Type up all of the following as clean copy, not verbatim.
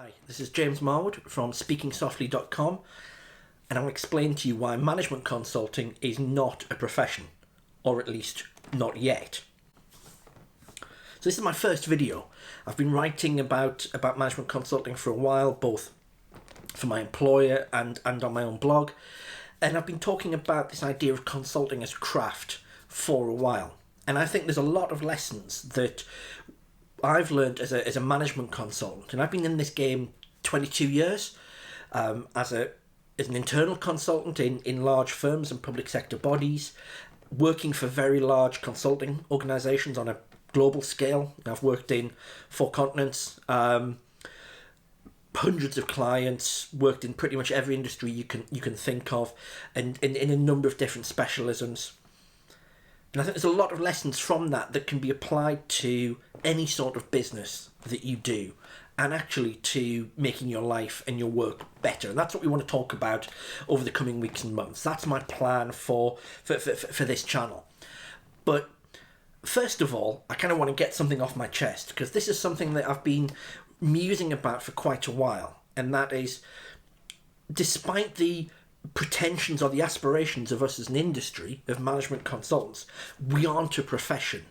Hi, this is James Marwood from speakingsoftly.com, and I'll explain to you why management consulting is not a profession, or at least not yet. So this is my first video. I've been writing about management consulting for a while, both for my employer and on my own blog, and I've been talking about this idea of consulting as craft for a while. And I think there's a lot of lessons that I've learned as a management consultant, and I've been in this game 22 years as an internal consultant in large firms and public sector bodies, working for very large consulting organisations on a global scale. I've worked in 4 continents, hundreds of clients, worked in pretty much every industry you can think of, and in a number of different specialisms. And I think there's a lot of lessons from that can be applied to any sort of business that you do, and actually to making your life and your work better. And that's what we want to talk about over the coming weeks and months. That's my plan for this channel. But first of all, I kind of want to get something off my chest, because this is something that I've been musing about for quite a while. And that is, despite the pretensions or the aspirations of us as an industry of management consultants, we aren't a profession.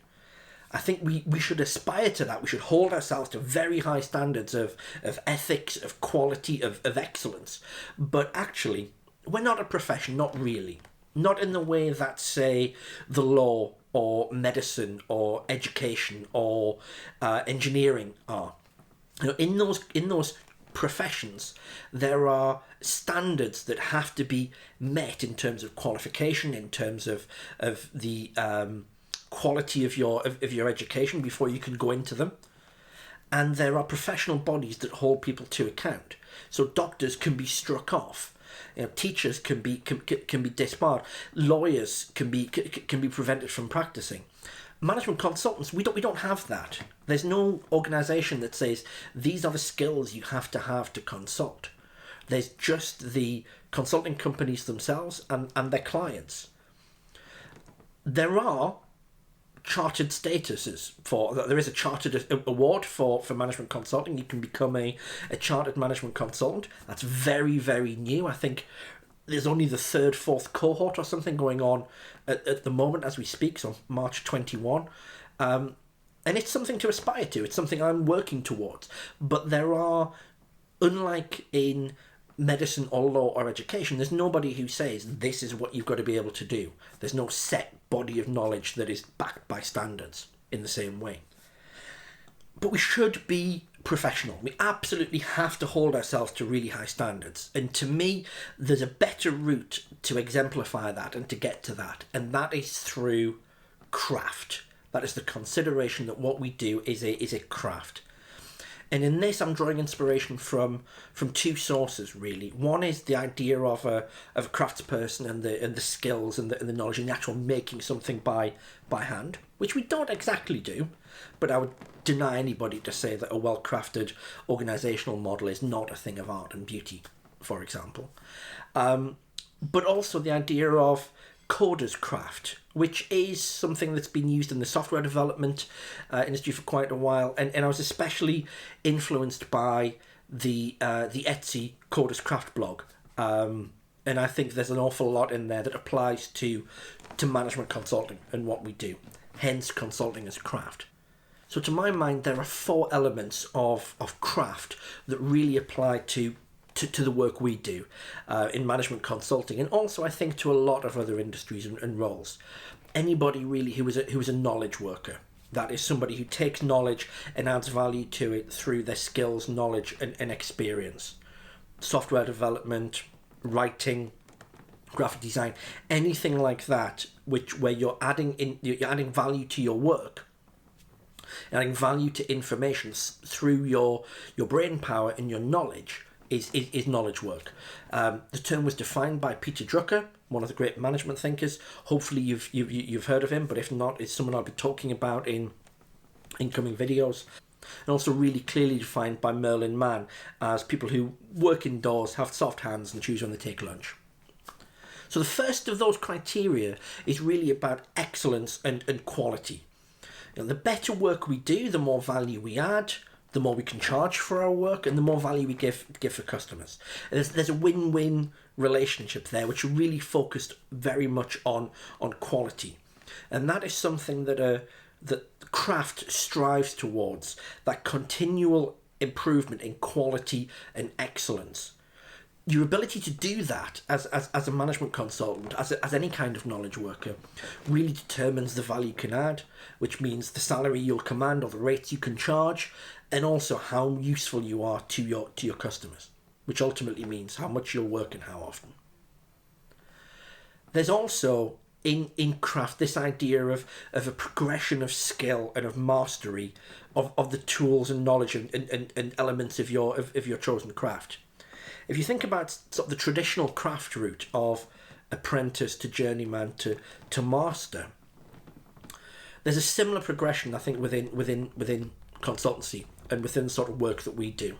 I think we should aspire to that. We should hold ourselves to very high standards of ethics, of quality, of excellence. But actually, we're not a profession, not really. Not in the way that, say, the law or medicine or education or engineering are. You know, in those professions, there are standards that have to be met in terms of qualification, in terms of the quality of your education before you can go into them, and there are professional bodies that hold people to account. So doctors can be struck off, teachers can be disbarred, lawyers can be prevented from practicing. Management consultants, we don't have that. There's no organisation that says these are the skills you have to consult. There's just the consulting companies themselves and their clients. There are chartered statuses there is a chartered award for management consulting. You can become a chartered management consultant. That's very, very new. I think there's only the 3rd, 4th cohort or something going on at the moment as we speak, so March 21. And it's something to aspire to. It's something I'm working towards. But there are, unlike in medicine or law or education, there's nobody who says this is what you've got to be able to do. There's no set body of knowledge that is backed by standards in the same way. But we should be professional. We absolutely have to hold ourselves to really high standards. And to me, there's a better route to exemplify that and to get to that. And that is through craft. That is the consideration that what we do is a craft. And in this, I'm drawing inspiration from 2 sources, really. One is the idea of a craftsperson and the skills and the knowledge and the actual making something by hand, which we don't exactly do, but I would deny anybody to say that a well-crafted organisational model is not a thing of art and beauty, for example. But also the idea of coder's craft, which is something that's been used in the software development industry for quite a while, and I was especially influenced by the Etsy Coder's Craft blog, and I think there's an awful lot in there that applies to management consulting and what we do, hence consulting as craft. So to my mind, there are 4 elements of craft that really apply to the work we do in management consulting, and also I think to a lot of other industries and roles. Anybody really who is a knowledge worker, that is somebody who takes knowledge and adds value to it through their skills, knowledge and experience. Software development, writing, graphic design, anything like that, where you're adding value to your work, adding value to information through your brain power and your knowledge, is knowledge work. The term was defined by Peter Drucker, one of the great management thinkers. Hopefully you've heard of him, but if not, it's someone I'll be talking about in incoming videos. And also really clearly defined by Merlin Mann as people who work indoors, have soft hands, and choose when they take lunch. So the first of those criteria is really about excellence and quality. The better work we do, the more value we add, the more we can charge for our work, and the more value we give for customers. And there's a win-win relationship there, which are really focused very much on quality, and that is something that craft strives towards, that continual improvement in quality and excellence. Your ability to do that as a management consultant, as any kind of knowledge worker, really determines the value you can add, which means the salary you'll command or the rates you can charge, and also how useful you are to your customers, which ultimately means how much you'll work and how often. There's also in craft this idea of a progression of skill and of mastery of the tools and knowledge and elements of your chosen craft. If you think about sort of the traditional craft route of apprentice to journeyman to master, there's a similar progression, I think, within consultancy and within the sort of work that we do.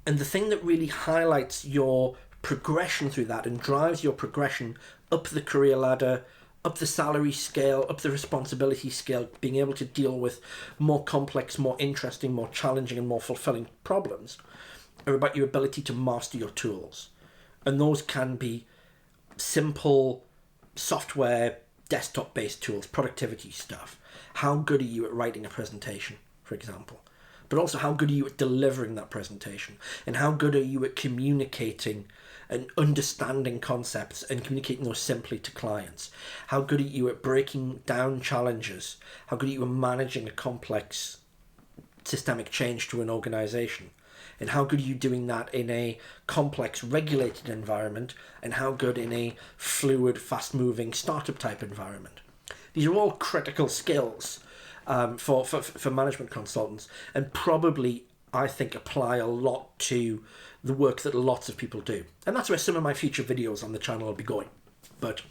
And the thing that really highlights your progression through that and drives your progression up the career ladder, up the salary scale, up the responsibility scale, being able to deal with more complex, more interesting, more challenging and more fulfilling problems, are about your ability to master your tools. And those can be simple software, desktop-based tools, productivity stuff. How good are you at writing a presentation, for example? But also, how good are you at delivering that presentation? And how good are you at communicating and understanding concepts and communicating those simply to clients? How good are you at breaking down challenges? How good are you at managing a complex systemic change to an organization? And how good are you doing that in a complex, regulated environment? And how good in a fluid, fast-moving, startup-type environment? These are all critical skills for management consultants, and probably, I think, apply a lot to the work that lots of people do. And that's where some of my future videos on the channel will be going. But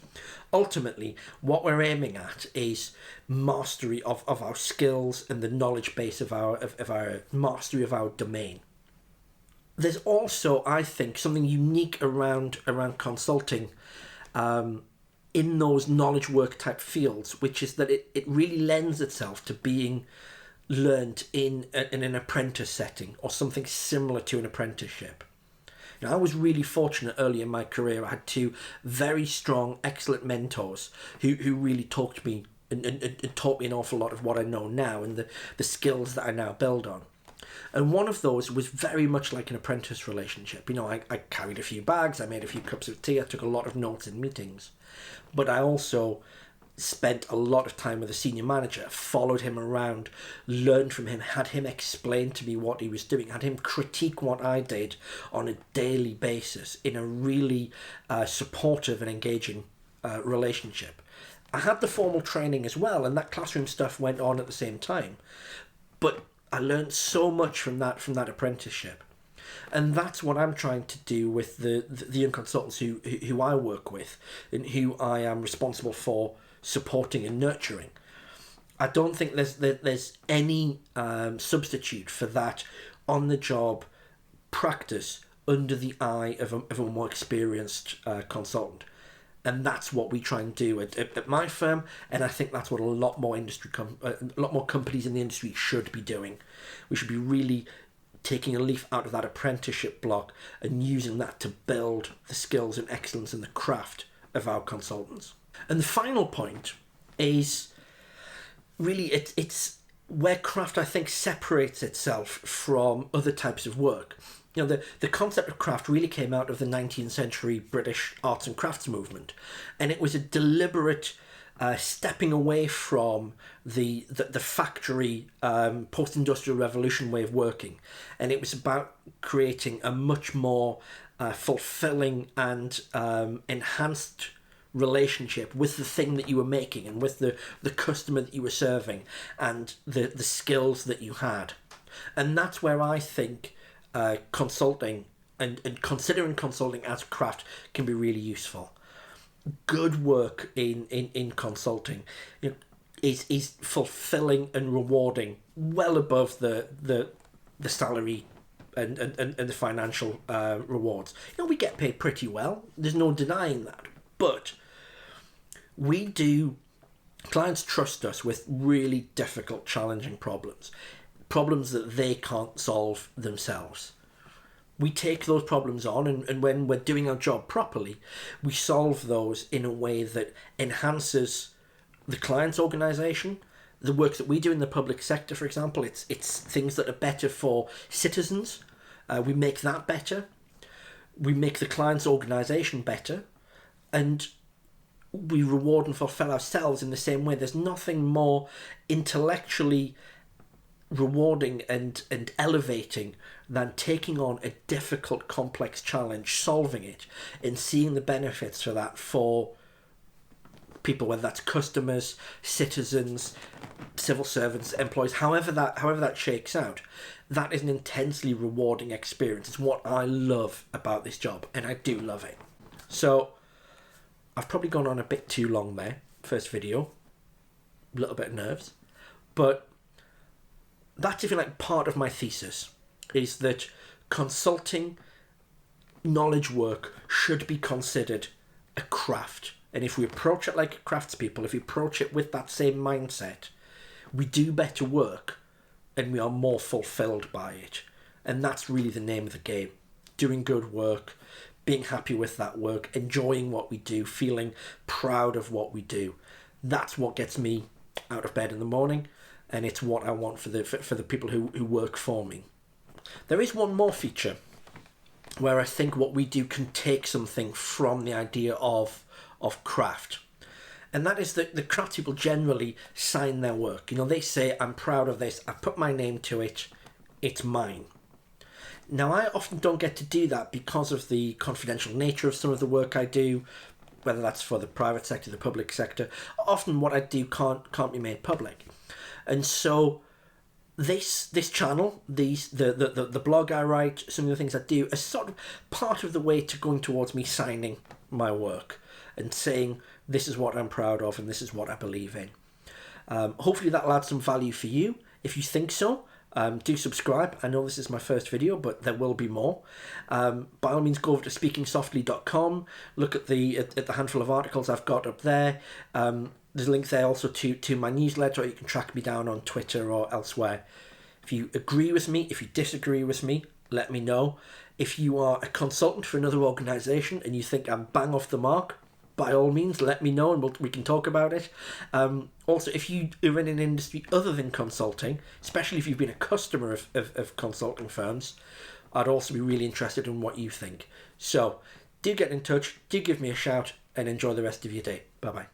ultimately, what we're aiming at is mastery of our skills and the knowledge base of our mastery of our domain. There's also, I think, something unique around consulting in those knowledge work type fields, which is that it really lends itself to being learnt in an apprentice setting or something similar to an apprenticeship. Now, I was really fortunate early in my career. I had two very strong, excellent mentors who really taught me and taught me an awful lot of what I know now and the skills that I now build on. And one of those was very much like an apprentice relationship. You know, I carried a few bags, I made a few cups of tea, I took a lot of notes in meetings. But I also spent a lot of time with a senior manager, followed him around, learned from him, had him explain to me what he was doing, had him critique what I did on a daily basis in a really supportive and engaging relationship. I had the formal training as well, and that classroom stuff went on at the same time. But I learned so much from that apprenticeship. And that's what I'm trying to do with the young consultants who I work with and who I am responsible for supporting and nurturing. I don't think there's any substitute for that on-the-job practice under the eye of a more experienced consultant. And that's what we try and do at my firm, and I think that's what a lot more companies in the industry should be doing. We should be really taking a leaf out of that apprenticeship block and using that to build the skills and excellence in the craft of our consultants. And the final point is really it's where craft, I think, separates itself from other types of work. You know, the concept of craft really came out of the 19th century British arts and crafts movement, and it was a deliberate stepping away from the factory post-industrial revolution way of working, and it was about creating a much more fulfilling and enhanced relationship with the thing that you were making and with the customer that you were serving and the skills that you had. And that's where I think consulting and considering consulting as a craft can be really useful. Good work in consulting, you know, is fulfilling and rewarding, well above the salary and the financial rewards. You know, we get paid pretty well. There's no denying that, but clients trust us with really difficult, challenging problems problems that they can't solve themselves. We take those problems on, and when we're doing our job properly, we solve those in a way that enhances the client's organisation. The work that we do in the public sector, for example, it's things that are better for citizens. We make that better. We make the client's organisation better, and we reward and fulfil ourselves in the same way. There's nothing more intellectually rewarding and elevating than taking on a difficult, complex challenge, solving it, and seeing the benefits for that for people, whether that's customers, citizens, civil servants, employees, however that shakes out. That is an intensely rewarding experience. It's what I love about this job, and I do love it. So I've probably gone on a bit too long there. First video, a little bit of nerves, but that's, if you like, part of my thesis, is that consulting knowledge work should be considered a craft. And if we approach it like craftspeople, if we approach it with that same mindset, we do better work and we are more fulfilled by it. And that's really the name of the game. Doing good work, being happy with that work, enjoying what we do, feeling proud of what we do. That's what gets me out of bed in the morning, and it's what I want for the people who work for me. There is one more feature where I think what we do can take something from the idea of craft. And that is that the craft people generally sign their work. You know, they say, I'm proud of this, I put my name to it, it's mine. Now, I often don't get to do that because of the confidential nature of some of the work I do, whether that's for the private sector, the public sector. Often what I do can't be made public. And so this channel, the blog I write, some of the things I do, are sort of part of the way to going towards me signing my work and saying, this is what I'm proud of and this is what I believe in. Hopefully that'll add some value for you. If you think so, do subscribe. I know this is my first video, but there will be more. By all means, go over to speakingsoftly.com. Look at the handful of articles I've got up there. There's a link there also to my newsletter, or you can track me down on Twitter or elsewhere. If you agree with me, if you disagree with me, let me know. If you are a consultant for another organisation and you think I'm bang off the mark, by all means, let me know and we can talk about it. Also, if you are in an industry other than consulting, especially if you've been a customer of consulting firms, I'd also be really interested in what you think. So, do get in touch, do give me a shout, and enjoy the rest of your day. Bye-bye.